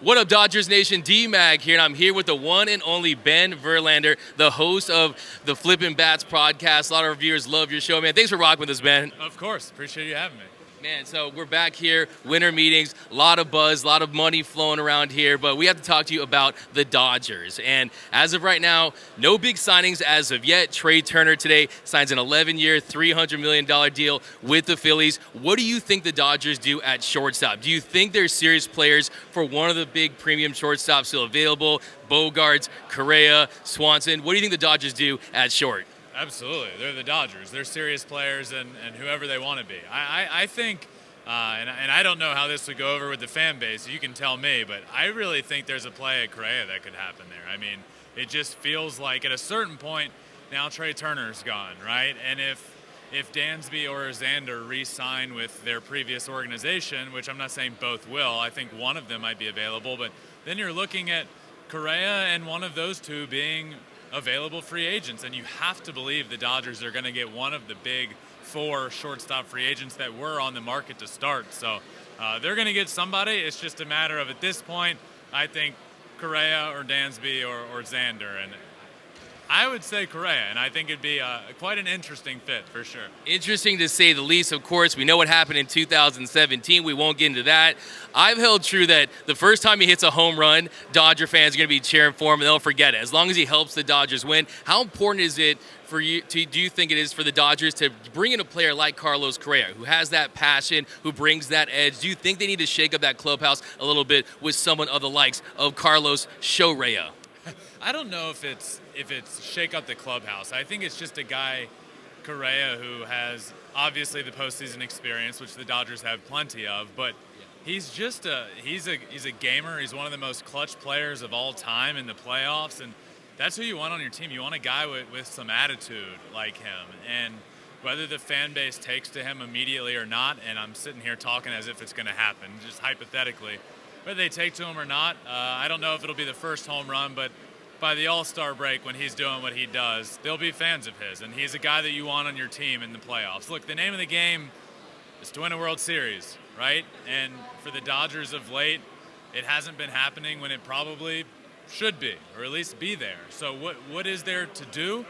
What up, Dodgers Nation? D-Mag here, and I'm here with the one and only Ben Verlander, the host of the Flippin' Bats podcast. A lot of our viewers love your show, man. Thanks for rocking with us, Ben. Of course. Appreciate you having me. Man, so we're back here, winter meetings, a lot of buzz, a lot of money flowing around here, but we have to talk to you about the Dodgers. And as of right now, no big signings as of yet. Trey Turner today signs an 11-year, $300 million deal with the Phillies. What do you think the Dodgers do at shortstop? Do you think they're serious players for one of the big premium shortstops still available? Bogarts, Correa, Swanson. What do you think the Dodgers do at short? Absolutely. They're the Dodgers. They're serious players and whoever they want to be. I think, and I don't know how this would go over with the fan base. You can tell me, but I really think there's a play at Correa that could happen there. I mean, it just feels like at a certain point, now Trey Turner's gone, right? And if Dansby or Xander re-sign with their previous organization, which I'm not saying both will, I think one of them might be available, but then you're looking at Correa and one of those two being available free agents, and you have to believe the Dodgers are going to get one of the big four shortstop free agents that were on the market to start. So they're going to get somebody. It's just a matter of, at this point, I think Correa or Dansby or Xander, and I would say Correa, and I think it'd be quite an interesting fit for sure. Interesting to say the least. Of course, we know what happened in 2017. We won't get into that. I've held true that the first time he hits a home run, Dodger fans are going to be cheering for him, and they'll forget it. As long as he helps the Dodgers win, how important is it for you? Do you think it is for the Dodgers to bring in a player like Carlos Correa, who has that passion, who brings that edge? Do you think they need to shake up that clubhouse a little bit with someone of the likes of Carlos Correa? I don't know if it's shake up the clubhouse. I think it's just a guy, Correa, who has obviously the postseason experience, which the Dodgers have plenty of, but he's just he's a gamer. He's one of the most clutch players of all time in the playoffs, and that's who you want on your team. You want a guy with some attitude like him, and whether the fan base takes to him immediately or not, and I'm sitting here talking as if it's going to happen, just hypothetically, whether they take to him or not, I don't know if it'll be the first home run, but by the All-Star break when he's doing what he does, they'll be fans of his, and he's a guy that you want on your team in the playoffs. Look, the name of the game is to win a World Series, right? And for the Dodgers of late, it hasn't been happening when it probably should be, or at least be there. So what is there to do?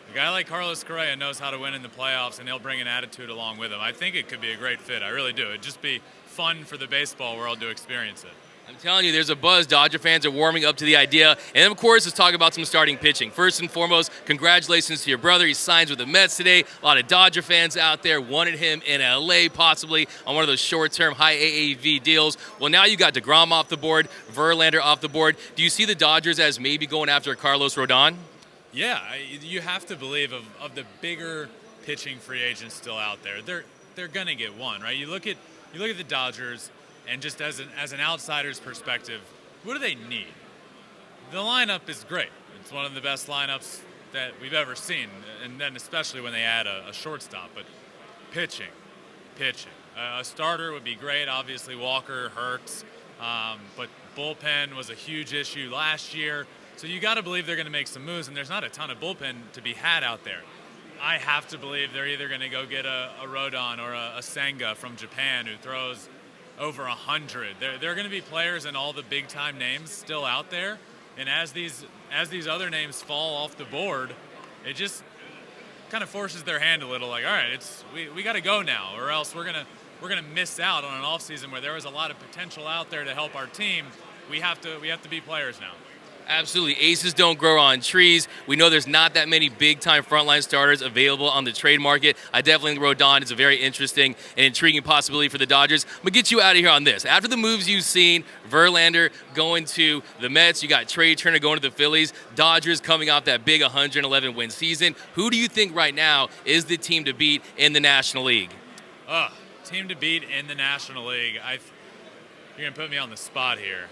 A guy like Carlos Correa knows how to win in the playoffs, and he'll bring an attitude along with him. I think it could be a great fit. I really do. It'd just be fun for the baseball world to experience it. I'm telling you, there's a buzz. Dodger fans are warming up to the idea. And, of course, let's talk about some starting pitching. First and foremost, congratulations to your brother. He signs with the Mets today. A lot of Dodger fans out there wanted him in L.A. possibly on one of those short-term high AAV deals. Well, now you got DeGrom off the board, Verlander off the board. Do you see the Dodgers as maybe going after Carlos Rodon? Yeah, you have to believe of the bigger pitching free agents still out there. They're going to get one, right? You look at the Dodgers, and just as an outsider's perspective, what do they need? The lineup is great. It's one of the best lineups that we've ever seen, and then especially when they add a shortstop. But pitching. A starter would be great. Obviously, Walker, Hurts, but bullpen was a huge issue last year. So you got to believe they're going to make some moves, and there's not a ton of bullpen to be had out there. I have to believe they're either going to go get a Rodon or a Senga from Japan who throws over 100. There are going to be players and all the big-time names still out there, and as these other names fall off the board, it just kind of forces their hand a little. Like, all right, we got to go now, or else we're gonna miss out on an offseason where there was a lot of potential out there to help our team. We have to be players now. Absolutely. Aces don't grow on trees. We know there's not that many big-time frontline starters available on the trade market. I definitely think Rodon is a very interesting and intriguing possibility for the Dodgers. I'm going to get you out of here on this. After the moves you've seen, Verlander going to the Mets, you got Trey Turner going to the Phillies, Dodgers coming off that big 111-win season. Who do you think right now is the team to beat in the National League? Team to beat in the National League. You're going to put me on the spot here.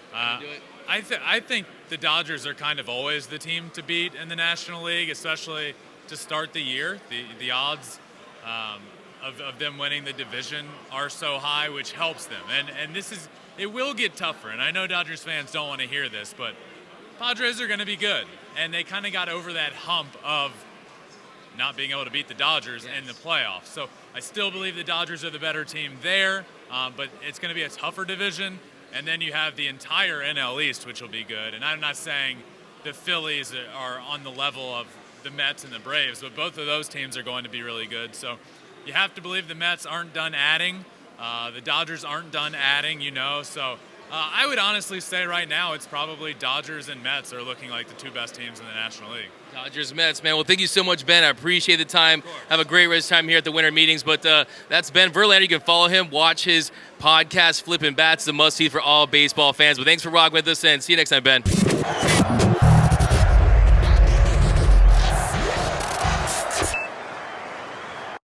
I think the Dodgers are kind of always the team to beat in the National League, especially to start the year. The odds of them winning the division are so high, which helps them. And it will get tougher. And I know Dodgers fans don't want to hear this, but Padres are going to be good. And they kind of got over that hump of not being able to beat the Dodgers in the playoffs. So I still believe the Dodgers are the better team there, but it's going to be a tougher division. And then you have the entire NL East, which will be good. And I'm not saying the Phillies are on the level of the Mets and the Braves, but both of those teams are going to be really good. So you have to believe the Mets aren't done adding. The Dodgers aren't done adding, So I would honestly say right now it's probably Dodgers and Mets are looking like the two best teams in the National League. Dodgers, Mets, man. Well, thank you so much, Ben. I appreciate the time. Have a great rest of time here at the winter meetings. But that's Ben Verlander. You can follow him, watch his podcast, Flippin' Bats. It's a must-see for all baseball fans. But thanks for rocking with us, and see you next time, Ben.